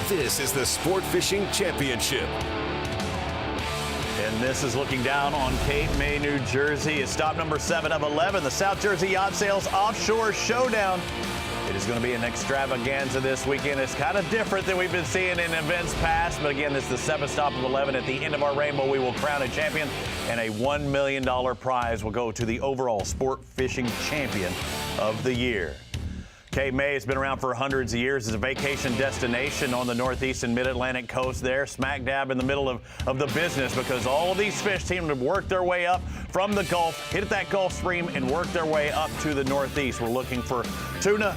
This is the Sport Fishing Championship. And this is looking down on Cape May, New Jersey. It's stop number 7 of 11, the South Jersey Yacht Sales Offshore Showdown. It is going to be an extravaganza this weekend. It's kind of different than we've been seeing in events past. But again, this is the 7th stop of 11. At the end of our rainbow, we will crown a champion, and a $1 million prize will go to the overall sport fishing champion of the year. Cape May has been around for hundreds of years. It's a vacation destination on the northeast and mid-Atlantic coast there, smack dab in the middle of the business, because all of these fish seem to work their way up from the Gulf, hit that Gulf Stream, and work their way up to the northeast. We're looking for tuna,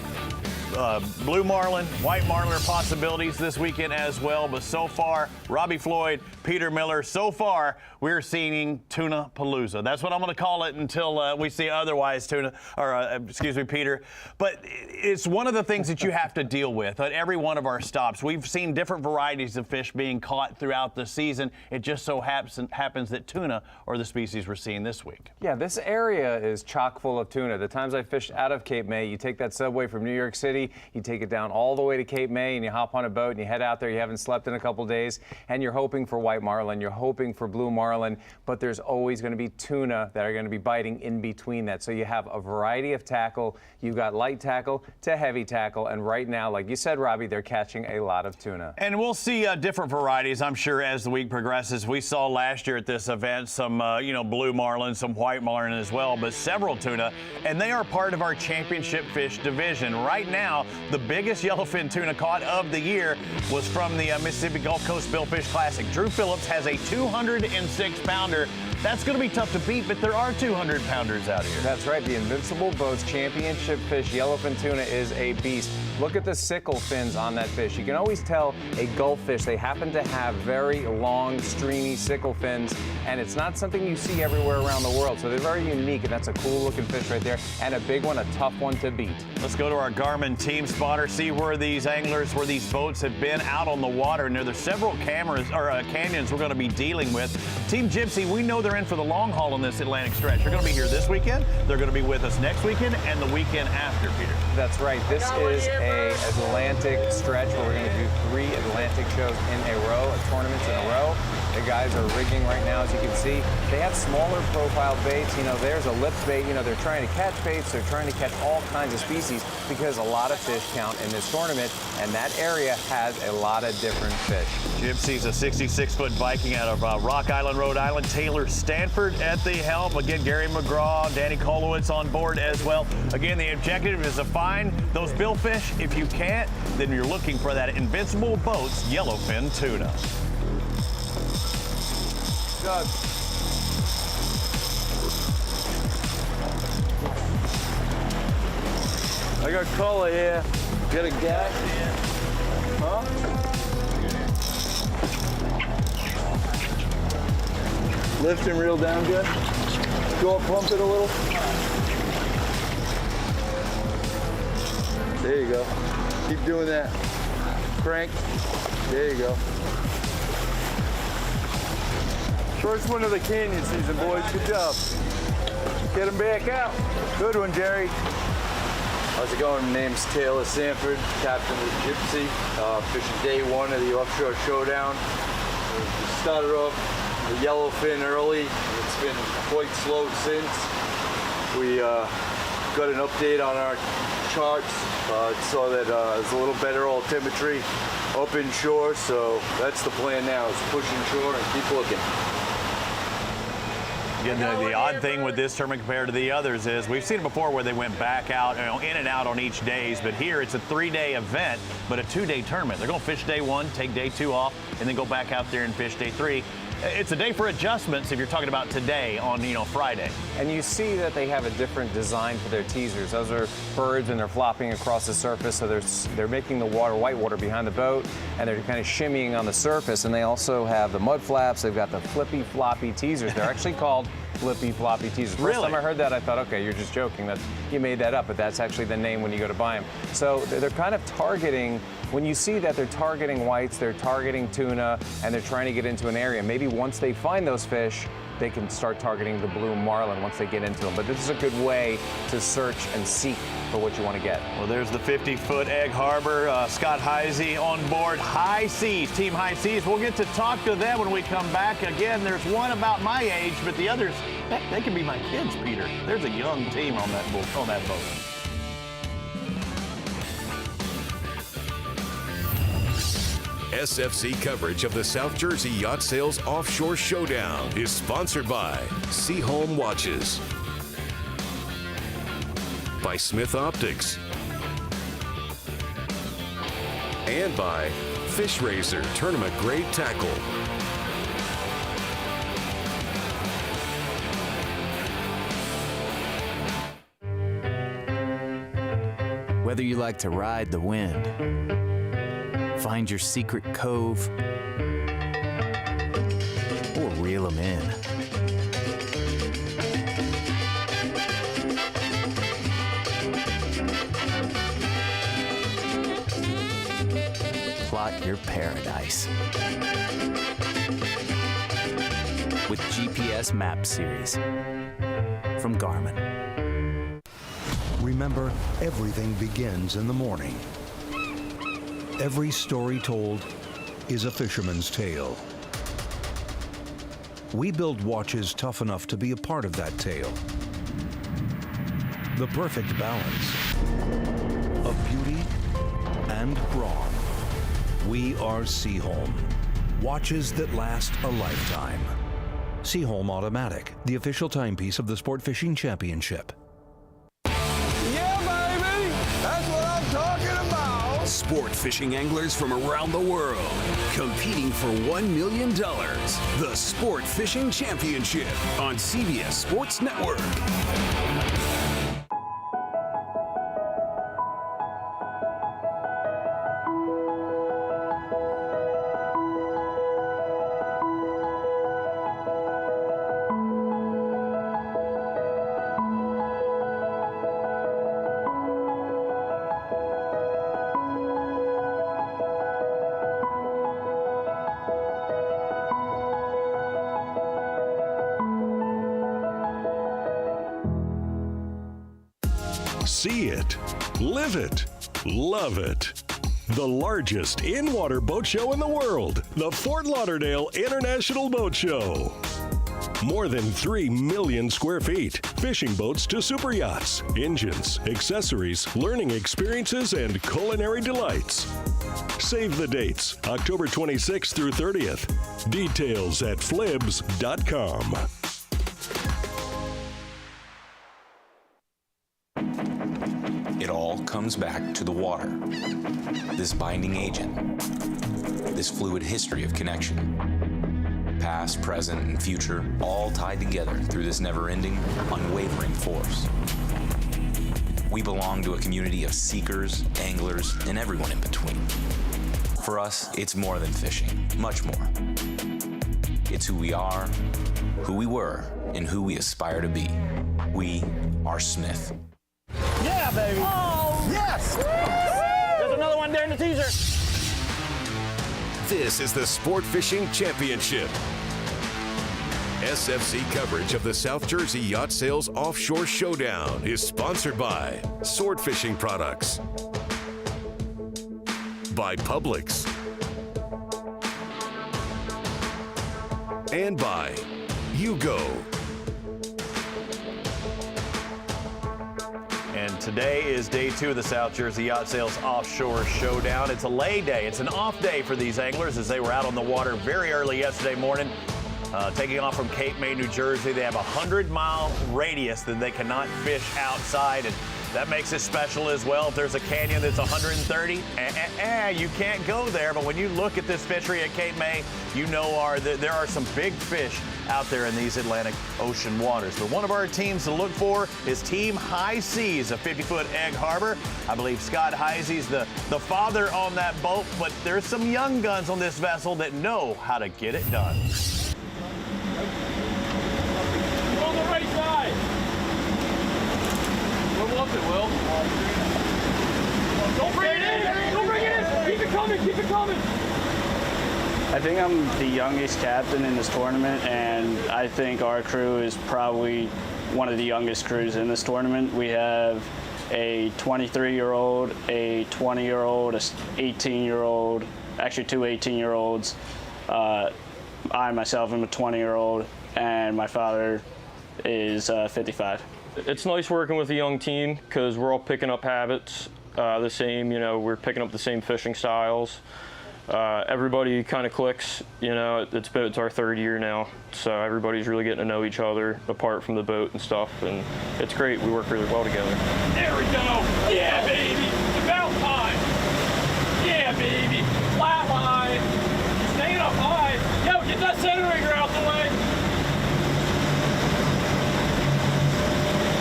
blue marlin, white marlin are possibilities this weekend as well. But so far, Robbie Floyd, Peter Miller, so far we're seeing Tuna Palooza. That's what I'm going to call it until we see otherwise, Peter. But it's one of the things that you have to deal with at every one of our stops. We've seen different varieties of fish being caught throughout the season. It just so happens that tuna are the species we're seeing this week. Yeah, this area is chock full of tuna. The times I fished out of Cape May, you take that subway from New York City, you take it down all the way to Cape May, and you hop on a boat and you head out there. You haven't slept in a couple days, and you're hoping for white marlin, you're hoping for blue marlin, but there's always going to be tuna that are going to be biting in between that. So you have a variety of tackle. You've got light tackle to heavy tackle, and right now, like you said, Robbie, they're catching a lot of tuna. And we'll see different varieties, I'm sure, as the week progresses. We saw last year at this event some, blue marlin, some white marlin as well, but several tuna, and they are part of our championship fish division. Right now, the biggest yellowfin tuna caught of the year was from the Mississippi Gulf Coast Billfish Classic. Drew Phillips has a 206-pounder. That's going to be tough to beat, but there are 200-pounders out here. That's right. The Invincible Boats Championship fish, yellowfin tuna, is a beast. Look at the sickle fins on that fish. You can always tell a Gulf fish. They happen to have very long, streamy sickle fins, and it's not something you see everywhere around the world. So they're very unique, and that's a cool-looking fish right there, and a big one, a tough one to beat. Let's go to our Garmin Team Spotter, see where these boats have been out on the water. And there's several canyons we're going to be dealing with. Team Gypsy, we know they're in for the long haul on this Atlantic stretch. They're going to be here this weekend. They're going to be with us next weekend and the weekend after, Peter. That's right. This is a Atlantic stretch where we're going to do 3 Atlantic shows in a row, tournaments in a row. The guys are rigging right now, as you can see. They have smaller profile baits. There's a lip bait. They're trying to catch baits. They're trying to catch all kinds of species because a lot of fish count in this tournament, and that area has a lot of different fish. Gypsy's a 66-foot Viking out of Rock Island, Rhode Island. Taylor Stanford at the helm. Again, Gary McGraw, Danny Kolowitz on board as well. Again, the objective is to find those billfish. If you can't, then you're looking for that Invincible Boats yellowfin tuna. Good. I got color here. Get a gash? Huh? Lift and reel down good. Go up, pump it a little. There you go. Keep doing that. Crank. There you go. First one of the canyon season, boys. Good job. Get him back out. Good one, Jerry. How's it going? My name's Taylor Sanford, captain of the Gypsy. Fishing day 1 of the Offshore Showdown. We started off the yellowfin early. It's been quite slow since. We got an update on our charts. Saw that there's a little better altimetry up inshore, so that's the plan now, is push inshore and keep looking. Again, the odd thing with this tournament compared to the others is we've seen it before where they went back out, in and out on each days, but here it's a 3-day event, but a 2-day tournament. They're going to fish day 1, take day 2 off, and then go back out there and fish day 3. It's a day for adjustments if you're talking about today on, Friday. And you see that they have a different design for their teasers. Those are birds, and they're flopping across the surface, so they're making the white water behind the boat, and they're kind of shimmying on the surface. And they also have the mud flaps. They've got the flippy floppy teasers. They're actually called flippy floppy teasers. First time I heard that, I thought, okay, you're just joking. You made that up, but that's actually the name when you go to buy them. So they're kind of targeting, when you see that they're targeting whites, they're targeting tuna, and they're trying to get into an area. Maybe once they find those fish, they can start targeting the blue marlin once they get into them. But this is a good way to search and seek for what you want to get. Well, there's the 50-foot Egg Harbor. Scott Heisey on board. High Seas, Team High Seas. We'll get to talk to them when we come back. Again, there's one about my age, but the others, they can be my kids, Peter. There's a young team on that boat. SFC coverage of the South Jersey Yacht Sales Offshore Showdown is sponsored by Seaholm Watches, by Smith Optics, and by Fish Razor Tournament Grade Tackle. Whether you like to ride the wind, find your secret cove, or reel them in. Plot your paradise with GPS Map Series from Garmin. Remember, everything begins in the morning. Every story told is a fisherman's tale. We build watches tough enough to be a part of that tale. The perfect balance of beauty and brawn. We are Seaholm. Watches that last a lifetime. Seaholm Automatic, the official timepiece of the Sport Fishing Championship. Sport fishing anglers from around the world competing for $1 million. The Sport Fishing Championship on CBS Sports Network. See it, live it, love it. The largest in-water boat show in the world, the Fort Lauderdale International Boat Show. More than 3 million square feet, fishing boats to super yachts, engines, accessories, learning experiences, and culinary delights. Save the dates, October 26th through 30th. Details at flibs.com. It all comes back to the water. This binding agent. This fluid history of connection. Past, present, and future, all tied together through this never-ending, unwavering force. We belong to a community of seekers, anglers, and everyone in between. For us, it's more than fishing, much more. It's who we are, who we were, and who we aspire to be. We are Smith. Yeah, baby. Oh, yes. There's another one there in the teaser. This is the Sport Fishing Championship. SFC coverage of the South Jersey Yacht Sales Offshore Showdown is sponsored by Sword Fishing Products, by Publix, and by Yugo. And today is day 2 of the South Jersey Yacht Sales Offshore Showdown. It's a lay day. It's an off day for these anglers as they were out on the water very early yesterday morning, taking off from Cape May, New Jersey. They have a 100-mile radius that they cannot fish outside, and that makes it special as well. If there's a canyon that's 130, you can't go there. But when you look at this fishery at Cape May, you know there are some big fish out there in these Atlantic Ocean waters. But one of our teams to look for is Team High Seas, a 50-foot Egg Harbor. I believe Scott Heisey's the father on that boat, but there's some young guns on this vessel that know how to get it done. On the right side. What was it, Will? Don't bring it in! Don't bring it in! Keep it coming! Keep it coming! I think I'm the youngest captain in this tournament, and I think our crew is probably one of the youngest crews in this tournament. We have a 23-year-old, a 20-year-old, a 18-year-old, actually two 18-year-olds. I myself am a 20-year-old, and my father is 55. It's nice working with a young team because we're all picking up habits the same. You know, we're picking up the same fishing styles. Everybody kind of clicks. You know, it's our third year now, so everybody's really getting to know each other apart from the boat and stuff, and it's great. We work really well together. There we go. Yeah, baby. About time. Yeah, baby. Flat line. Staying up high. Yo, get that center rigger out the way.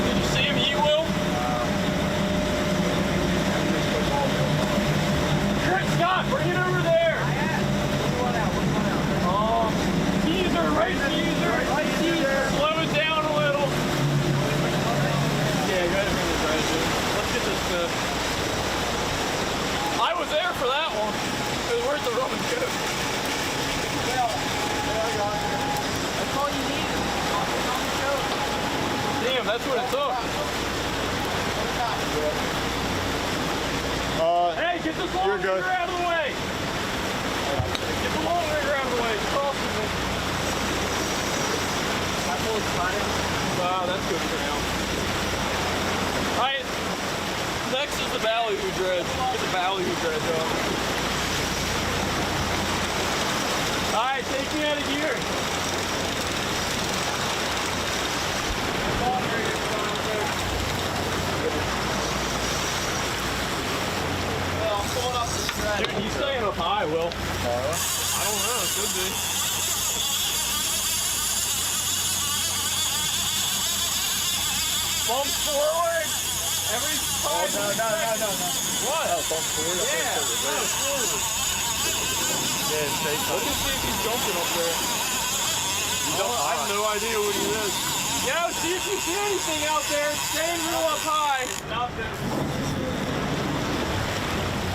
Did you see him, you will? Scott, bring it over there. Teaser, right teaser. Right teaser. Slow it down a little. Yeah, go ahead and bring this right here. Let's get this fish. I was there for that one. It was worth the rum and coke. That's all you needed. Damn, that's what it took. Hey, get this long rigger out of the way. Get the long rigger out of the way. It's crossing me. Wow, that's good for now. All right, next is the ballyhoo dredge. Get the ballyhoo dredge on. All right, take me out of gear. Long rigger. Dude, he's staying up high, Will. I don't know, it could be. Bump forward. Every time. No. What? Oh, bump forward. Yeah, forward. Yeah, look and see if he's jumping up there. I have no idea what he is. Yo, see if you see anything out there. Staying real up high. Nothing.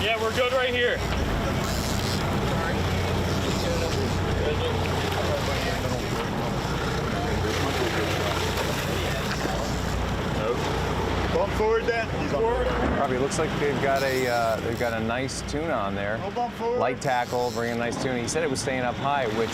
Yeah, we're good right here. Bump forward then. He's on forward. Robbie, looks like they've got a nice tuna on there. No bump forward. Light tackle, bringing a nice tuna. He said it was staying up high, which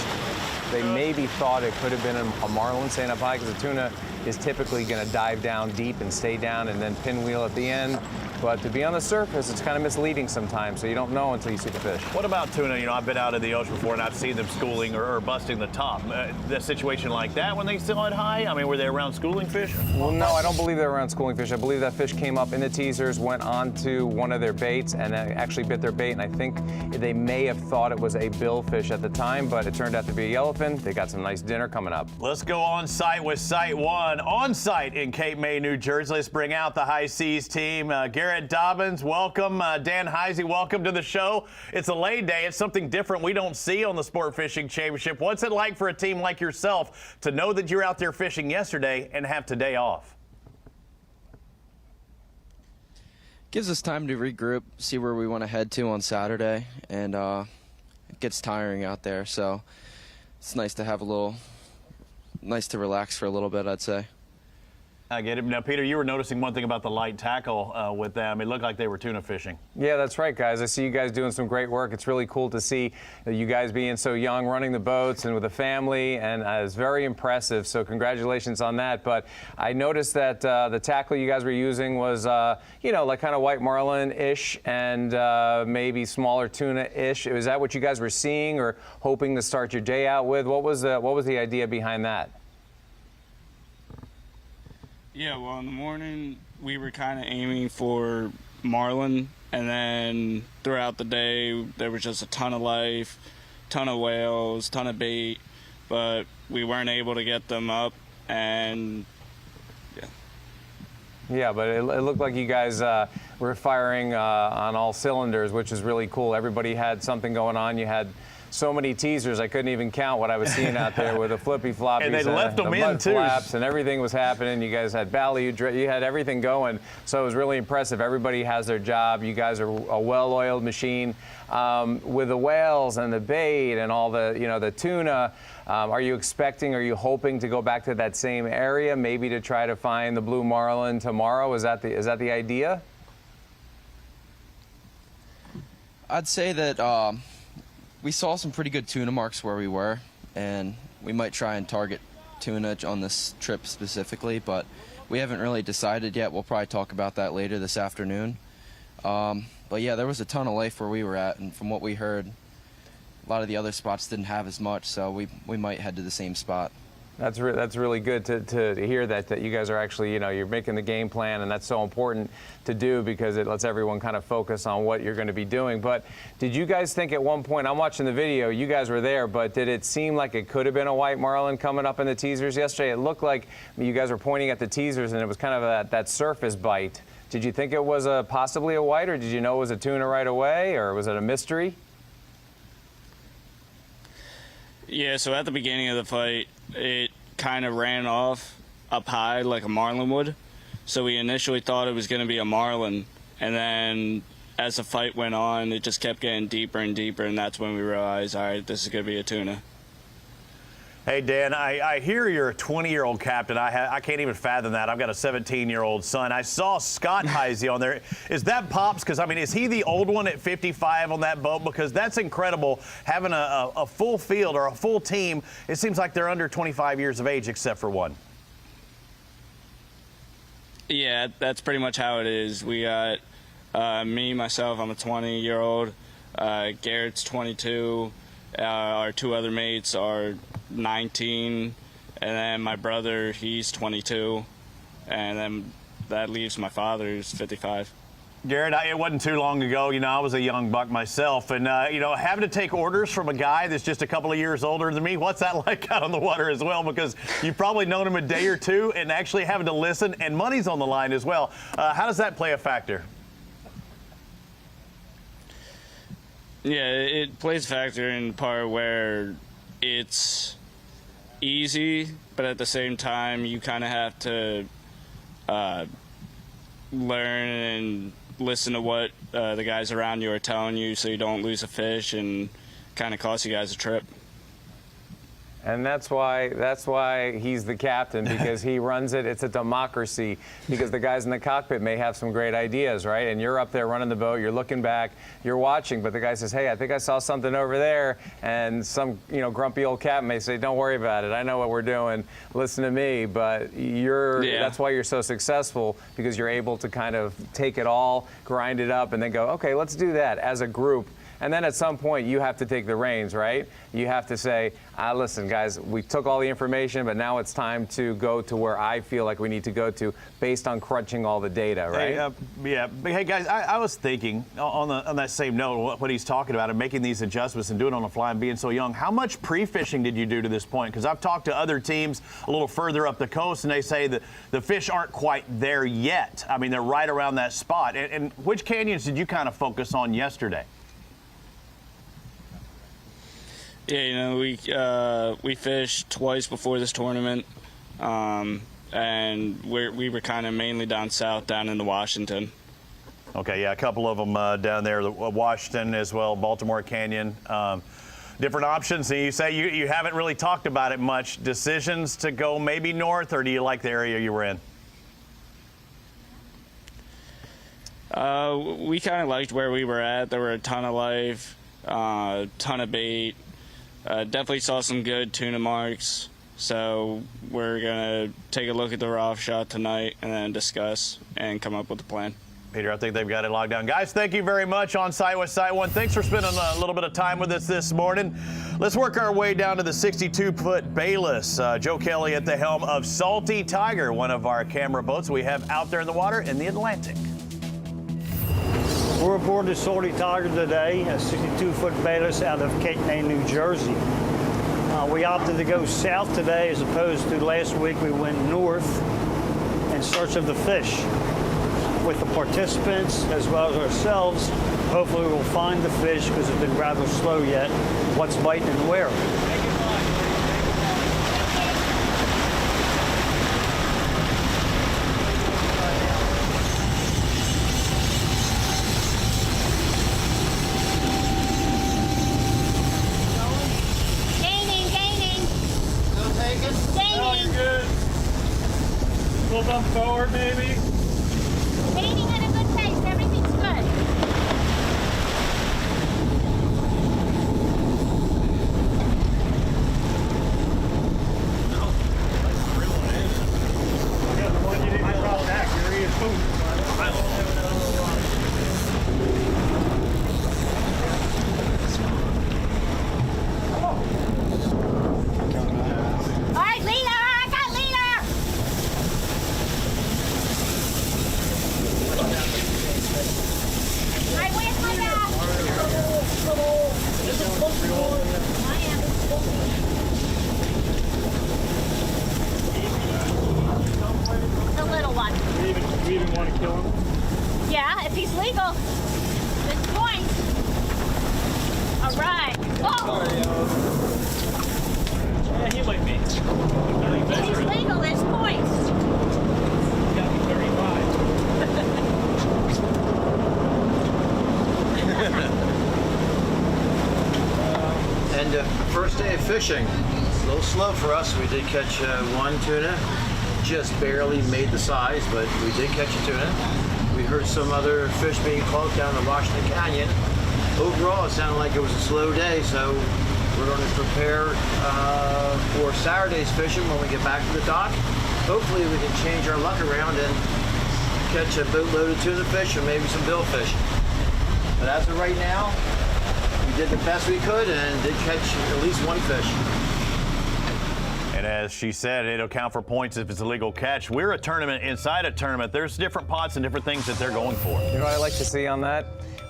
they maybe thought it could have been a marlin staying up high, because the tuna is typically going to dive down deep and stay down and then pinwheel at the end. But to be on the surface, it's kind of misleading sometimes, so you don't know until you see the fish. What about tuna? You know, I've been out in the ocean before and I've seen them schooling or busting the top. The situation like that when they still had high? I mean, were they around schooling fish? Well, no, I don't believe they're around schooling fish. I believe that fish came up in the teasers, went onto one of their baits, and actually bit their bait. And I think they may have thought it was a billfish at the time, but it turned out to be a yellowfin. They got some nice dinner coming up. Let's go on site with Site 1. On site in Cape May, New Jersey. Let's bring out the High Seas team. Garrett Dobbins, welcome. Dan Heisey, welcome to the show. It's a lay day. It's something different we don't see on the Sport Fishing Championship. What's it like for a team like yourself to know that you're out there fishing yesterday and have today off? Gives us time to regroup, see where we want to head to on Saturday, and it gets tiring out there, so it's nice to have nice to relax for a little bit, I'd say. I get it. Now, Peter, you were noticing one thing about the light tackle with them. It looked like they were tuna fishing. Yeah, that's right, guys. I see you guys doing some great work. It's really cool to see you guys being so young, running the boats and with a family, and it's very impressive. So congratulations on that. But I noticed that the tackle you guys were using was, like kind of white marlin-ish and maybe smaller tuna-ish. Was that what you guys were seeing or hoping to start your day out with? What was the idea behind that? Yeah, well, in the morning, we were kind of aiming for marlin, and then throughout the day, there was just a ton of life, ton of whales, ton of bait, but we weren't able to get them up, and yeah. Yeah, but it looked like you guys were firing on all cylinders, which is really cool. Everybody had something going on. You had so many teasers, I couldn't even count what I was seeing out there with the flippy floppies. And they left them the in, mud too. Flaps, and everything was happening. You guys had ballyhoo, you had everything going. So it was really impressive. Everybody has their job. You guys are a well-oiled machine. With the whales and the bait and all the, the tuna, are you hoping to go back to that same area, maybe to try to find the blue marlin tomorrow? Is that the idea? I'd say that we saw some pretty good tuna marks where we were, and we might try and target tuna on this trip specifically, but we haven't really decided yet. We'll probably talk about that later this afternoon. But yeah, there was a ton of life where we were at, and from what we heard, a lot of the other spots didn't have as much, so we might head to the same spot. That's really good to hear that you guys are actually, you're making the game plan, and that's so important to do because it lets everyone kind of focus on what you're going to be doing. But did you guys think at one point, I'm watching the video, you guys were there, but did it seem like it could have been a white marlin coming up in the teasers yesterday? It looked like you guys were pointing at the teasers, and it was kind of that surface bite. Did you think it was possibly a white, or did you know it was a tuna right away, or was it a mystery? Yeah, so at the beginning of the fight, it kind of ran off up high like a marlin would. So we initially thought it was going to be a marlin, and then as the fight went on, it just kept getting deeper and deeper, and that's when we realized, all right, this is going to be a tuna. Hey, Dan, I hear you're a 20-year-old captain. I can't even fathom that. I've got a 17-year-old son. I saw Scott Heisey on there. Is that Pops? Because, I mean, is he the old one at 55 on that boat? Because that's incredible, having a full field or a full team. It seems like they're under 25 years of age except for one. Yeah, that's pretty much how it is. We got me, myself, I'm a 20-year-old. Garrett's 22. Our two other mates are 19, and then my brother, he's 22, and then that leaves my father, who's 55. Garrett, it wasn't too long ago, I was a young buck myself, and, having to take orders from a guy that's just a couple of years older than me, what's that like out on the water as well? Because you've probably known him a day or two, and actually having to listen, and money's on the line as well. How does that play a factor? Yeah, it plays a factor in the part where it's easy, but at the same time, you kind of have to learn and listen to what the guys around you are telling you so you don't lose a fish and kind of cost you guys a trip. And that's why he's the captain, because he runs it. It's a democracy, because the guys in the cockpit may have some great ideas, right? And you're up there running the boat, you're looking back, you're watching, but the guy says, hey, I think I saw something over there. And some, grumpy old captain may say, don't worry about it. I know what we're doing. Listen to me. But that's why you're so successful, because you're able to kind of take it all, grind it up, and then go, okay, let's do that as a group. And then at some point, you have to take the reins, right? You have to say, listen, guys, we took all the information, but now it's time to go to where I feel like we need to go to based on crunching all the data, right? Hey, guys, I was thinking on that same note, what he's talking about and making these adjustments and doing it on the fly and being so young, how much pre-fishing did you do to this point? Because I've talked to other teams a little further up the coast, and they say that the fish aren't quite there yet. I mean, they're right around that spot. And which canyons did you kind of focus on yesterday? Yeah, we fished twice before this tournament, and we were kind of mainly down south, down into Washington. Okay, yeah, a couple of them down there, Washington as well, Baltimore Canyon. Different options. And you say you haven't really talked about it much. Decisions to go maybe north, or do you like the area you were in? We kind of liked where we were at. There were a ton of life, ton of bait. Definitely saw some good tuna marks, so we're going to take a look at the raw shot tonight and then discuss and come up with a plan. Peter, I think they've got it locked down. Guys, thank you very much on Site with Site One. Thanks for spending a little bit of time with us this morning. Let's work our way down to the 62-foot Bayless. Joe Kelly at the helm of Salty Tiger, one of our camera boats we have out there in the water in the Atlantic. We're aboard the Salty Tiger today, a 62-foot Bayless out of Cape May, New Jersey. We opted to go south today as opposed to last week we went north in search of the fish. with the participants as well as ourselves. Hopefully we'll find the fish because it's been rather slow yet. What's biting and where. Pull them forward, maybe. Gaining at a good pace. Everything's good. I got the one you didn't drop back. Here he is. Boom. All right, leader. I got leader. All right, where's my dad? The little one. We even want to kill him? Yeah, if he's legal. There's points. All right. Oh. Yeah, he might be. If he's legal, there's points. Got me 35. And first day of fishing, a little slow for us. We did catch one tuna, just barely made the size, but we did catch a tuna. We heard some other fish being caught down in Washington Canyon. Overall, it sounded like it was a slow day, so we're going to prepare for Saturday's fishing when we get back to the dock. Hopefully we can change our luck around and catch a boatload of tuna fish or maybe some billfish. But as of right now, we did the best we could and did catch at least one fish. And as she said, it'll count for points if it's a legal catch. We're a tournament inside a tournament. There's different pots and different things that they're going for. You know what I like to see on that?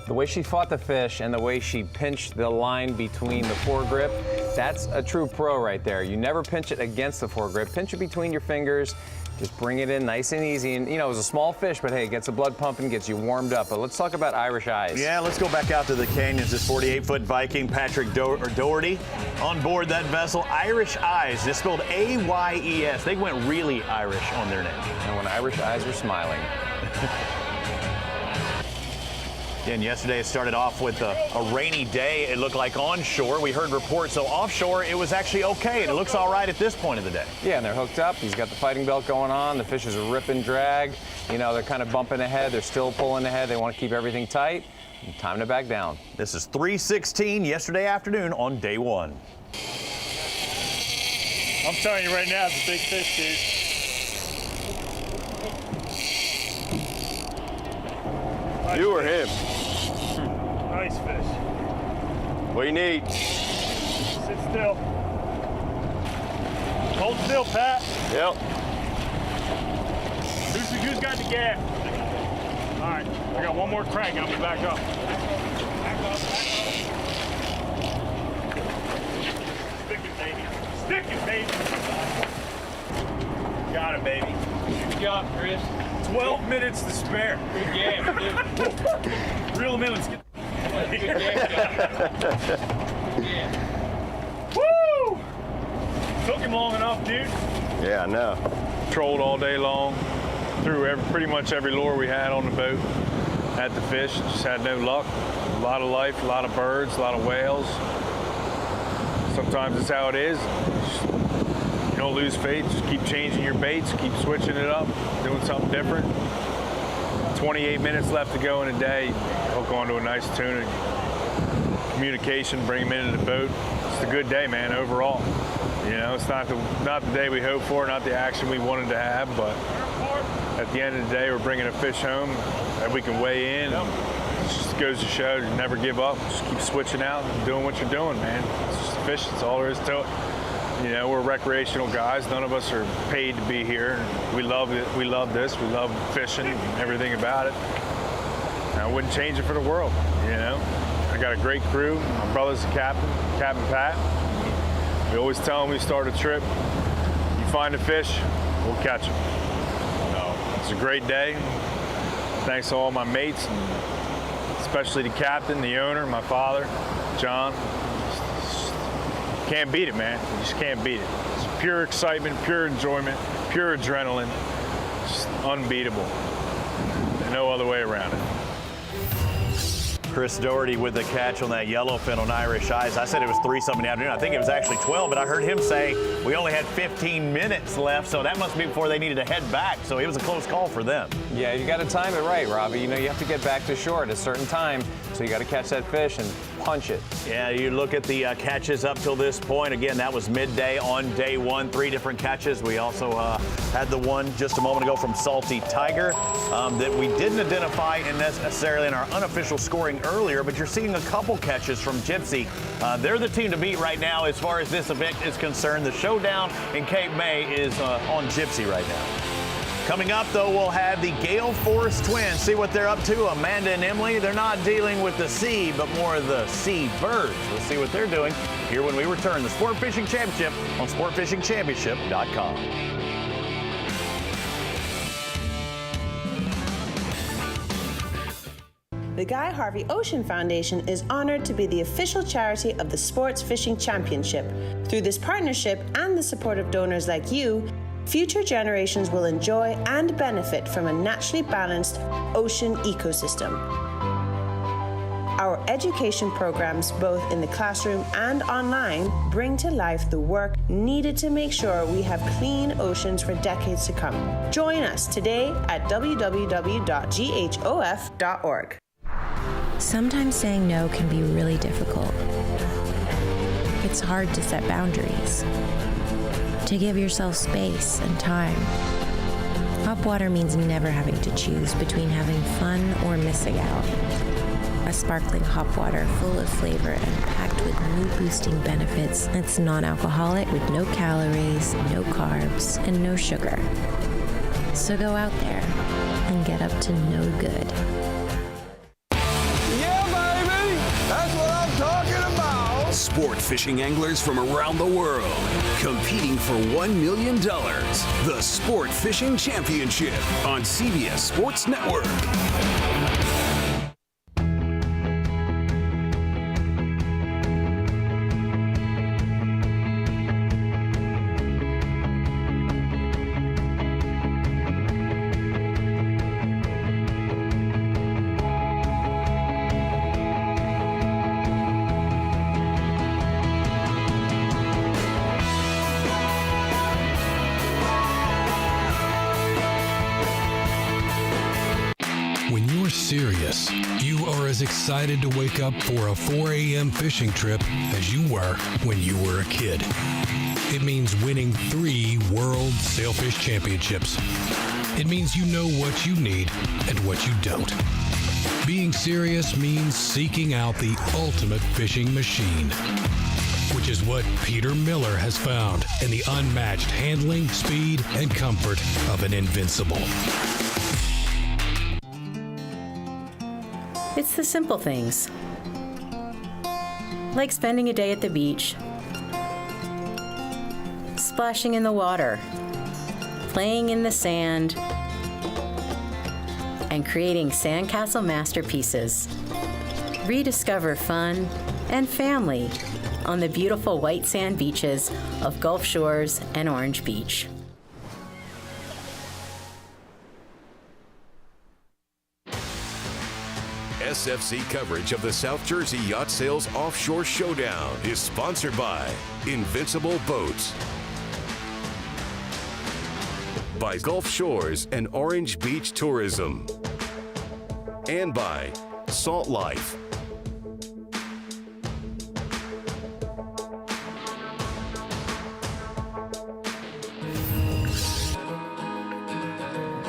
The way she fought the fish and the way she pinched the line between the foregrip, that's a true pro right there. You never pinch it against the foregrip. Pinch it between your fingers. Just bring it in nice and easy. And, you know, it was a small fish, but hey, it gets the blood pumping, gets you warmed up. But let's talk about Irish Eyes. Yeah, let's go back out to the canyons. This 48-foot Viking, Patrick Doherty, on board that vessel. Irish Eyes, just spelled A-Y-E-S. They went really Irish on their name. And when Irish Eyes are smiling. And yesterday it started off with a rainy day. It looked like onshore. We heard reports, so offshore it was actually okay, and it looks all right at this point of the day. Yeah, and they're hooked up. He's got the fighting belt going on. The fish is a rip and drag. You know, they're kind of bumping ahead. They're still pulling ahead. They want to keep everything tight. Time to back down. This is 3:16 yesterday afternoon on day one. I'm telling you right now, it's a big fish, dude. You or him? Nice fish. What do you need? Sit still. Hold still, Pat. Yep. Who's got the gap? All right, I got one more crank. I'll be back up. Stick it, baby. Stick it, baby. Got it, baby. Good job, Chris. 12 minutes to spare. Good game, dude. Reel them in. Let's get. Good game. Woo! Took him long enough, dude. Yeah, I know. Trolled all day long. Threw pretty much every lure we had on the boat at the fish. Just had no luck. A lot of life, a lot of birds, a lot of whales. Sometimes it's how it is. You don't lose faith. Just keep changing your baits, keep switching it up, doing something different. 28 minutes left to go in a day. Hook onto a nice tuna. Communication, bring them into the boat. It's a good day, man, overall. You know, it's not the day we hoped for, not the action we wanted to have, but at the end of the day, we're bringing a fish home that we can weigh in. It just goes to show, you never give up. Just keep switching out and doing what you're doing, man. It's just fish. That's all there is to it. You know, we're recreational guys. None of us are paid to be here. We love it. We love this. We love fishing and everything about it. And I wouldn't change it for the world, you know. I got a great crew. My brother's the captain, Captain Pat. We always tell them we start a trip, you find a fish, we'll catch them. So it's a great day. thanks to all my mates, and especially the captain, the owner, my father, John. Can't beat it, man. You just can't beat it. It's pure excitement, pure enjoyment, pure adrenaline. Just unbeatable. No other way around it. Chris Doherty with the catch on that yellowfin on Irish Eyes. I said it was 3-something in the afternoon. I think it was actually 12, but I heard him say we only had 15 minutes left, so that must be before they needed to head back. So it was a close call for them. Yeah, you got to time it right, Robbie. You know, you have to get back to shore at a certain time, so you got to catch that fish and punch it. Yeah, you look at the catches up till this point. Again, that was midday on day one, 3 different catches. We also had the one just a moment ago from Salty Tiger that we didn't identify necessarily in our unofficial scoring earlier, but you're seeing a couple catches from Gypsy. They're the team to beat right now as far as this event is concerned. The showdown in Cape May is on Gypsy right now. Coming up, though, we'll have the Gale Force twins. See what they're up to. Amanda and Emily, they're not dealing with the sea, but more of the sea birds. We'll see what they're doing here when we return. The Sport Fishing Championship on sportfishingchampionship.com. The Guy Harvey Ocean Foundation is honored to be the official charity of the Sports Fishing Championship. Through this partnership and the support of donors like you, future generations will enjoy and benefit from a naturally balanced ocean ecosystem. Our education programs, both in the classroom and online, bring to life the work needed to make sure we have clean oceans for decades to come. Join us today at www.ghof.org. Sometimes saying no can be really difficult. It's hard to set boundaries, to give yourself space and time. Hop water means never having to choose between having fun or missing out. A sparkling hop water full of flavor and packed with mood-boosting benefits that's non-alcoholic with no calories, no carbs, and no sugar. So go out there and get up to no good. That's what I'm talking about. Sport fishing anglers from around the world competing for $1 million. The Sport Fishing Championship on CBS Sports Network. Serious, you are as excited to wake up for a 4 a.m. fishing trip as you were when you were a kid. It means winning 3 World Sailfish Championships. It means you know what you need and what you don't. Being serious means seeking out the ultimate fishing machine, which is what Peter Miller has found in the unmatched handling, speed, and comfort of an Invincible. It's the simple things, like spending a day at the beach, splashing in the water, playing in the sand, and creating sandcastle masterpieces. Rediscover fun and family on the beautiful white sand beaches of Gulf Shores and Orange Beach. SFC coverage of the South Jersey Yacht Sales Offshore Showdown is sponsored by Invincible Boats, by Gulf Shores and Orange Beach Tourism, and by Salt Life.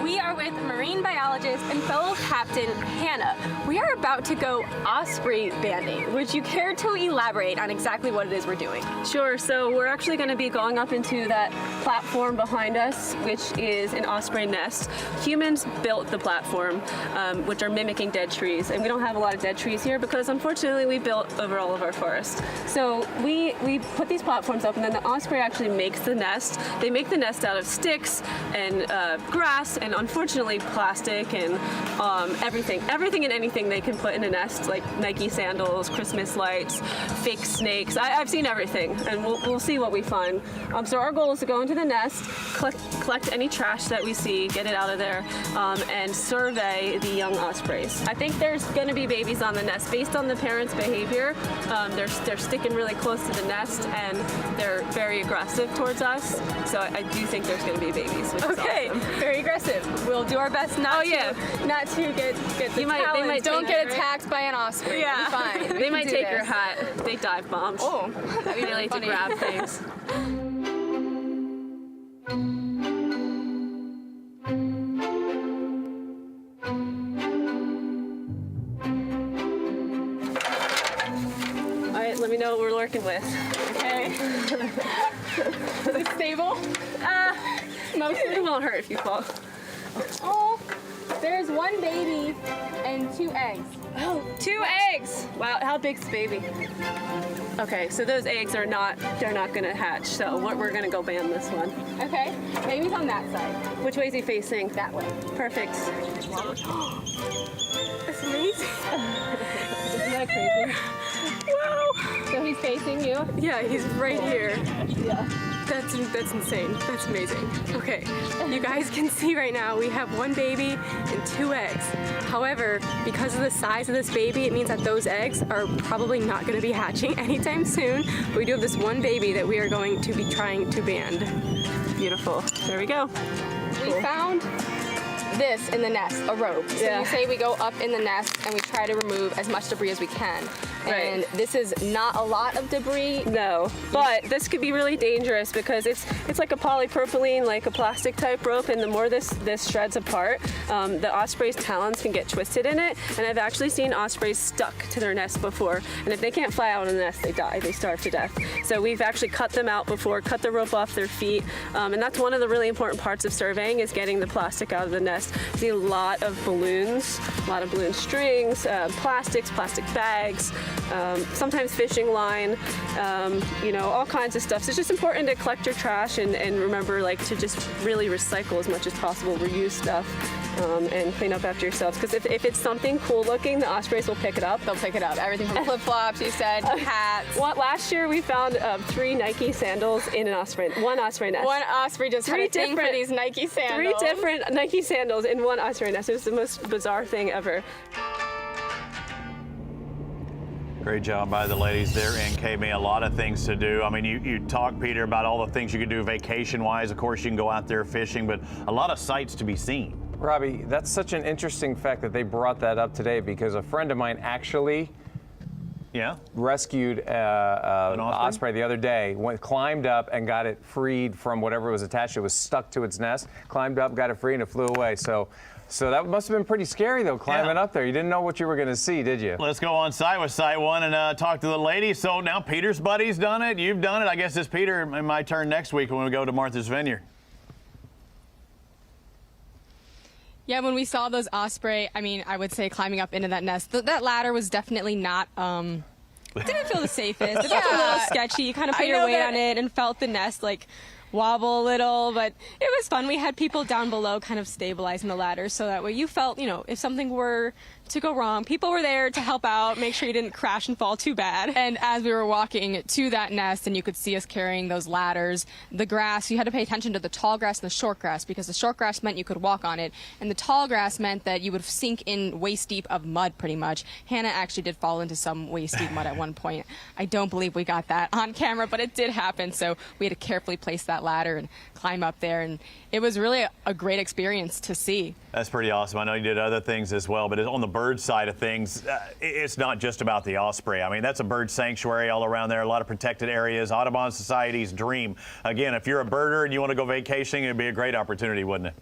We are with marine biologist and fellow captain Hannah. We are about to go osprey banding. Would you care to elaborate on exactly what it is we're doing? Sure. So we're actually going to be going up into that platform behind us, which is an osprey nest. Humans built the platform, which are mimicking dead trees, and we don't have a lot of dead trees here because unfortunately we built over all of our forest. So we put these platforms up, and then the osprey actually makes the nest. They make the nest out of sticks and grass and unfortunately plastic plastic and everything and anything they can put in a nest, like Nike sandals, Christmas lights, fake snakes. I've seen everything, and we'll see what we find. So our goal is to go into the nest, collect any trash that we see, get it out of there, and survey the young ospreys. I think there's going to be babies on the nest based on the parents' behavior. They're sticking really close to the nest, and they're very aggressive towards us. So I do think there's going to be babies. Which Okay, is awesome. very aggressive. We'll do our best not to get the they might don't take get attacked by an osprey. Yeah, You'll be fine. they might take your hat. They dive bombs. Oh, that'd be they like to funny. grab things. All right, let me know what we're working with. Okay. Is it stable? Mostly. It won't hurt if you fall. Oh, there's one baby and 2 eggs. Oh, 2 eggs! Wow, how big's the baby? Okay, so those eggs are they're not gonna hatch, so we're gonna go ban this one. Okay, baby's on that side. Which way is he facing? That way. Perfect. That's amazing. Isn't that crazy? Wow. So he's facing you? Yeah, he's right here. Yeah. That's insane. That's amazing. Okay, you guys can see right now we have 1 baby and 2 eggs. However, because of the size of this baby, it means that those eggs are probably not going to be hatching anytime soon. But we do have this 1 baby that we are going to be trying to ban. Beautiful. There we go. We found this in the nest, a rope. So Yeah. you say we go up in the nest and we try to remove as much debris as we can. And this is not a lot of debris. No, but this could be really dangerous because it's like a polypropylene, like a plastic type rope, and the more this shreds apart, the osprey's talons can get twisted in it. And I've actually seen ospreys stuck to their nest before, and if they can't fly out of the nest, they die. They starve to death. So we've actually cut them out before, cut the rope off their feet, and that's one of the really important parts of surveying is getting the plastic out of the nest. I see a lot of balloons, a lot of balloon strings, plastics, plastic bags. Sometimes fishing line, all kinds of stuff. So it's just important to collect your trash and remember to just really recycle as much as possible, reuse stuff, and clean up after yourselves. Because if it's something cool looking, the ospreys will pick it up. They'll pick it up. Everything from flip-flops, you said, hats. Last year we found 3 Nike sandals in one osprey nest. One osprey just had a thing for these Nike sandals. 3 different Nike sandals in one osprey nest. It was the most bizarre thing ever. Great job by the ladies there in Cape. A lot of things to do. I mean, you talk, Peter, about all the things you can do vacation-wise. Of course, you can go out there fishing, but a lot of sights to be seen. Robbie, that's such an interesting fact that they brought that up today because a friend of mine actually rescued an osprey the other day, climbed up and got it freed from whatever was attached. It was stuck to its nest, climbed up, got it free, and it flew away. So that must have been pretty scary, though, climbing up there. You didn't know what you were going to see, did you? Let's go on site with Site 1 and talk to the ladies. So now Peter's buddy's done it. You've done it. I guess it's Peter and my turn next week when we go to Martha's Vineyard. Yeah, when we saw those osprey, I would say climbing up into that nest, that ladder was definitely not, didn't feel the safest. It felt a little sketchy. You kind of put your weight on it and felt the nest wobble a little, but it was fun. We had people down below kind of stabilizing the ladder so that way you felt, if something were to go wrong, people were there to help out, make sure you didn't crash and fall too bad. And as we were walking to that nest and you could see us carrying those ladders, the grass, you had to pay attention to the tall grass and the short grass because the short grass meant you could walk on it and the tall grass meant that you would sink in waist deep of mud pretty much. Hannah actually did fall into some waist deep mud at one point. I don't believe we got that on camera, but it did happen, so we had to carefully place that ladder and climb up there, and it was really a great experience to see. That's pretty awesome. I know you did other things as well, but on the bird side of things, it's not just about the osprey. I mean, that's a bird sanctuary all around there, a lot of protected areas, Audubon Society's dream. Again, if you're a birder and you want to go vacationing, it'd be a great opportunity, wouldn't it?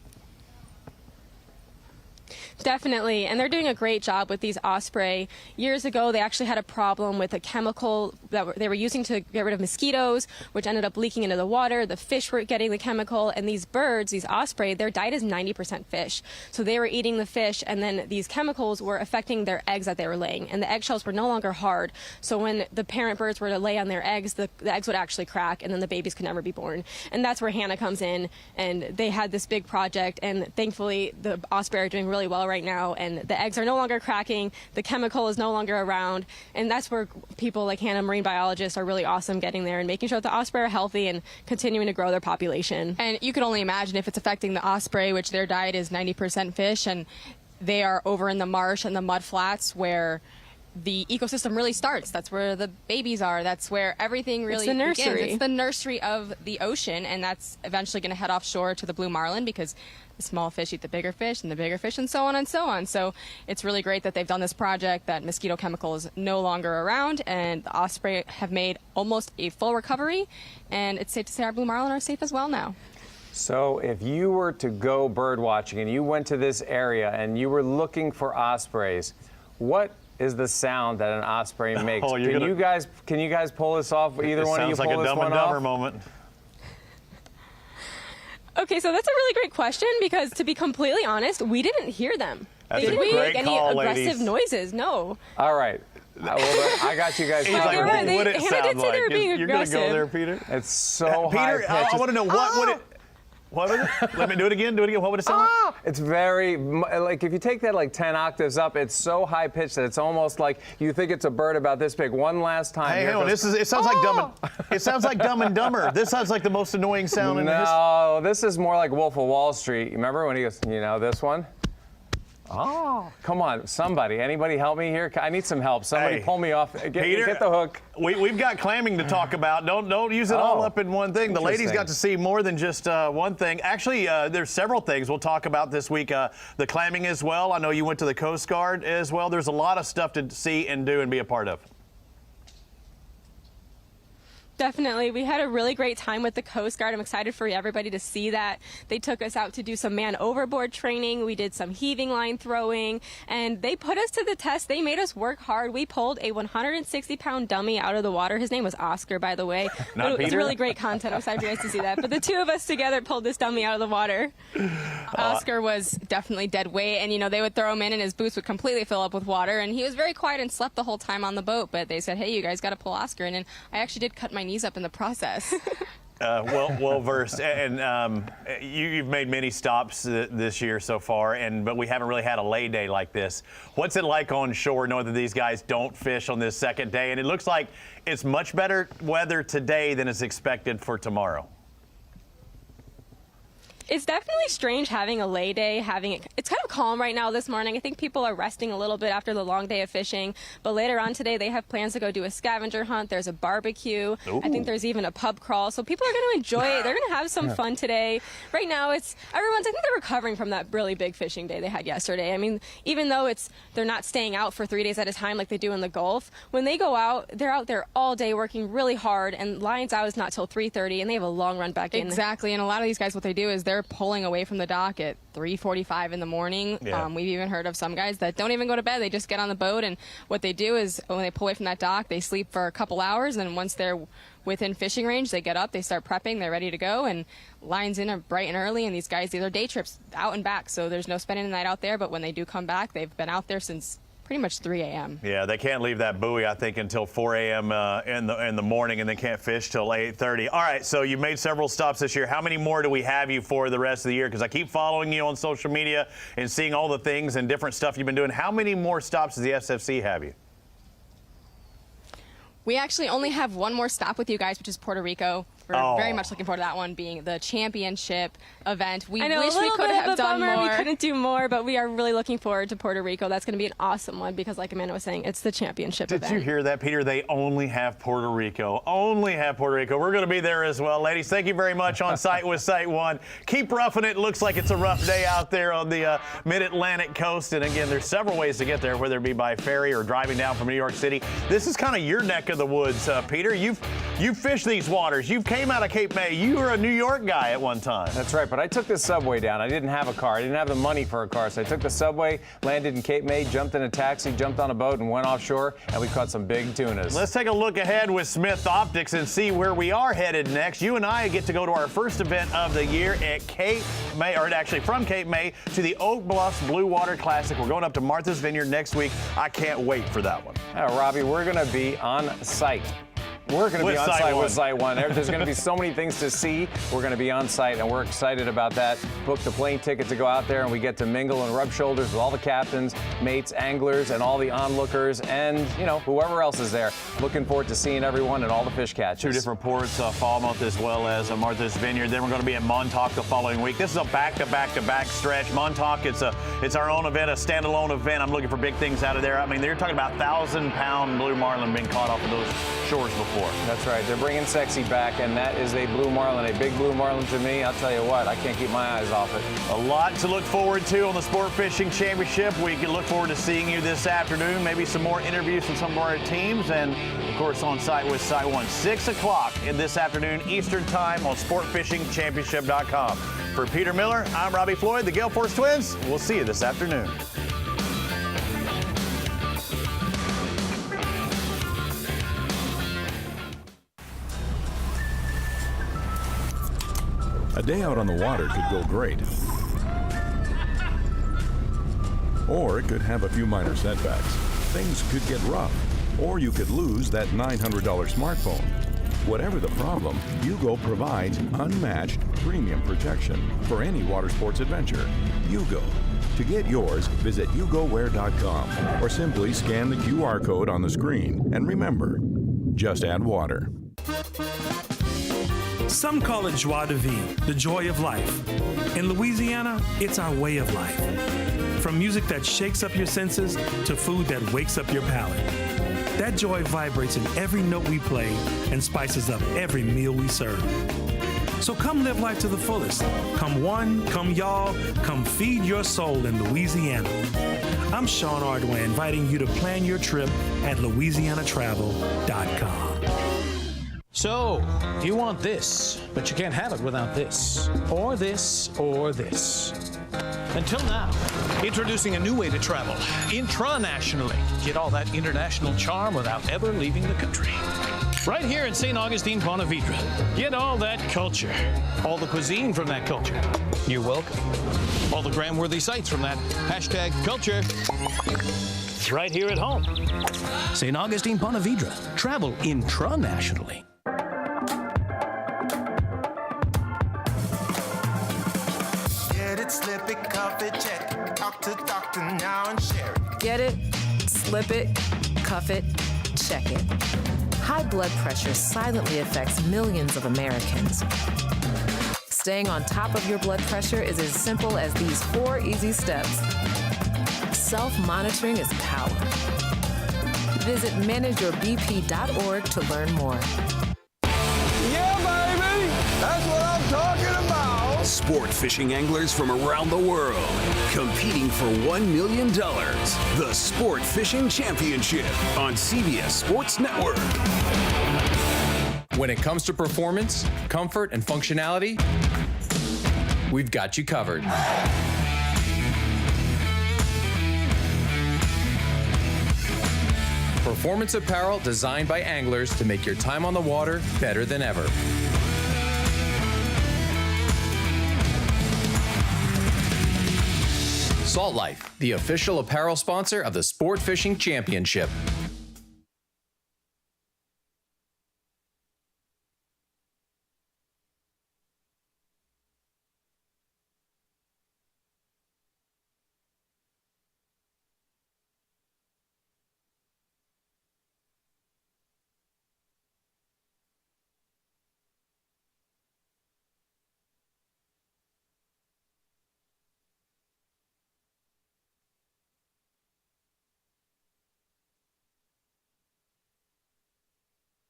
Definitely, and they're doing a great job with these osprey. Years ago, they actually had a problem with a chemical that they were using to get rid of mosquitoes, which ended up leaking into the water. The fish were getting the chemical, and these birds, these osprey, their diet is 90% fish. So they were eating the fish, and then these chemicals were affecting their eggs that they were laying, and the eggshells were no longer hard. So when the parent birds were to lay on their eggs, the eggs would actually crack, and then the babies could never be born. And that's where Hannah comes in, and they had this big project, and thankfully the osprey are doing really well right now, and the eggs are no longer cracking, the chemical is no longer around, and that's where people like Hannah, marine biologists, are really awesome getting there and making sure that the osprey are healthy and continuing to grow their population. And you can only imagine if it's affecting the osprey, which their diet is 90% fish, and they are over in the marsh and the mud flats where the ecosystem really starts. That's where the babies are. That's where everything really begins. It's the nursery of the ocean, and that's eventually going to head offshore to the blue marlin because the small fish eat the bigger fish, and the bigger fish, and so on and so on. So it's really great that they've done this project, that mosquito chemical is no longer around, and the osprey have made almost a full recovery, and it's safe to say our blue marlin are safe as well now. So if you were to go bird watching and you went to this area and you were looking for ospreys, what is the sound that an osprey makes? Oh, can you guys pull this off? Either one of you pull this one off? Sounds like a Dumb and Dumber moment. Okay, so that's a really great question because, to be completely honest, we didn't hear them. That's they didn't make any aggressive ladies. noises. No. All right. Well, I got you guys. He's like, what would it sound like? You're going to go there, Peter? It's so high Peter, pitched. I want to know what would it. What was it? Let me do it again. Do it again. What would it sound like? It's very, like, if you take that like 10 octaves up, it's so high pitched that it's almost like you think it's a bird about this big. One last time. Hey, hang on. It sounds like Dumb. It sounds like Dumb and Dumber. This sounds like the most annoying sound in the history. No, this is more like Wolf of Wall Street. You remember when he goes, this one? Oh, come on, somebody. Anybody help me here? I need some help. Somebody pull me off. Peter, get the hook. We've got clamming to talk about. Don't use it all up in one thing. The ladies got to see more than just one thing. Actually, there's several things we'll talk about this week. The clamming as well. I know you went to the Coast Guard as well. There's a lot of stuff to see and do and be a part of. Definitely. We had a really great time with the Coast Guard. I'm excited for everybody to see that. They took us out to do some man overboard training. We did some heaving line throwing, and they put us to the test. They made us work hard. We pulled a 160-pound dummy out of the water. His name was Oscar, by the way. Not Peter. It's really great content. I'm excited for you guys to see that. But the two of us together pulled this dummy out of the water. Oscar was definitely dead weight, and they would throw him in, and his boots would completely fill up with water, and he was very quiet and slept the whole time on the boat. But they said, hey, you guys got to pull Oscar in, and I actually did cut my knees up in the process. Well versed, and you've made many stops this year so far, but we haven't really had a lay day like this. What's it like on shore knowing that these guys don't fish on this second day, and it looks like it's much better weather today than is expected for tomorrow? It's definitely strange having a lay day, it's kind of calm right now this morning. I think people are resting a little bit after the long day of fishing, but later on today they have plans to go do a scavenger hunt. There's a barbecue. Ooh. I think there's even a pub crawl, so people are going to enjoy it. They're going to have some fun today. Right now I think they're recovering from that really big fishing day they had yesterday. I mean, even though they're not staying out for 3 days at a time like they do in the Gulf, when they go out, they're out there all day working really hard, and lines out is not till 3:30, and they have a long run back in. Exactly, and a lot of these guys, what they do is they're pulling away from the dock at 3:45 in the morning. Yeah. We've even heard of some guys that don't even go to bed. They just get on the boat, and what they do is when they pull away from that dock, they sleep for a couple hours, and once they're within fishing range, they get up, they start prepping, they're ready to go, and lines in are bright and early, and these guys, these are day trips out and back, so there's no spending the night out there, but when they do come back, they've been out there since pretty much 3 a.m. Yeah, they can't leave that buoy, I think, until 4 a.m. In the morning, and they can't fish till 8:30. All right, so you've made several stops this year. How many more do we have you for the rest of the year? Because I keep following you on social media and seeing all the things and different stuff you've been doing. How many more stops does the SFC have you? We actually only have one more stop with you guys, which is Puerto Rico. We're very much looking forward to that one being the championship event. We wish we could have done more. We couldn't do more, but we are really looking forward to Puerto Rico. That's going to be an awesome one because, like Amanda was saying, it's the championship event. Did you hear that, Peter? They only have Puerto Rico. Only have Puerto Rico. We're going to be there as well. Ladies, thank you very much on site with Site One. Keep roughing it. Looks like it's a rough day out there on the mid-Atlantic coast. And again, there's several ways to get there, whether it be by ferry or driving down from New York City. This is kind of your neck of the woods, Peter. You've fished these waters. You've came came out of Cape May. You were a New York guy at one time. That's right, but I took the subway down. I didn't have a car. I didn't have the money for a car, so I took the subway, landed in Cape May, jumped in a taxi, jumped on a boat, and went offshore, and we caught some big tunas. Let's take a look ahead with Smith Optics and see where we are headed next. You and I get to go to our first event of the year at Cape May, or actually from Cape May to the Oak Bluffs Blue Water Classic. We're going up to Martha's Vineyard next week. I can't wait for that one. Robbie, we're going to be on site. We're going to be on site with Site 1. There's going to be so many things to see. We're going to be on site, and we're excited about that. Booked the plane ticket to go out there, and we get to mingle and rub shoulders with all the captains, mates, anglers, and all the onlookers, and, you know, whoever else is there. Looking forward to seeing everyone and all the fish catches. 2 different ports, Falmouth as well as Martha's Vineyard. Then we're going to be at Montauk the following week. This is a back-to-back-to-back stretch. Montauk, it's our own event, a standalone event. I'm looking for big things out of there. I mean, they're talking about 1,000-pound blue marlin being caught off of those shores before. That's right. They're bringing sexy back, and that is a blue marlin, a big blue marlin to me. I'll tell you what, I can't keep my eyes off it. A lot to look forward to on the Sport Fishing Championship. We can look forward to seeing you this afternoon, maybe some more interviews from some of our teams, and, of course, on site with Site 1. 6 o'clock this afternoon Eastern Time on SportFishingChampionship.com. For Peter Miller, I'm Robbie Floyd, the Gale Force Twins. We'll see you this afternoon. A day out on the water could go great. Or it could have a few minor setbacks. Things could get rough. Or you could lose that $900 smartphone. Whatever the problem, Yugo provides unmatched premium protection for any water sports adventure. Yugo. To get yours, visit YugoWear.com or simply scan the QR code on the screen. And remember, just add water. Some call it joie de vivre, the joy of life. In Louisiana, it's our way of life. From music that shakes up your senses to food that wakes up your palate. That joy vibrates in every note we play and spices up every meal we serve. So come live life to the fullest. Come one, come y'all, come feed your soul in Louisiana. I'm Sean Ardway, inviting you to plan your trip at LouisianaTravel.com. So, you want this, but you can't have it without this, or this, or this. Until now, introducing a new way to travel, intranationally. Get all that international charm without ever leaving the country. Right here in St. Augustine, Ponte Vedra. Get all that culture, all the cuisine from that culture. You're welcome. All the gram-worthy sites from that #culture. Right here at home. St. Augustine, Ponte Vedra. Travel intranationally. Get it, slip it, cuff it, check it. Talk to doctor now and share it. Get it, slip it, cuff it, check it. High blood pressure silently affects millions of Americans. Staying on top of your blood pressure is as simple as these 4 easy steps. Self-monitoring is power. Visit manageyourbp.org to learn more. Yeah, baby! That's what I'm talking about! Sport fishing anglers from around the world competing for $1 million. The Sport Fishing Championship on CBS Sports Network. When it comes to performance, comfort, and functionality, we've got you covered. Performance apparel designed by anglers to make your time on the water better than ever. Salt Life, the official apparel sponsor of the Sport Fishing Championship.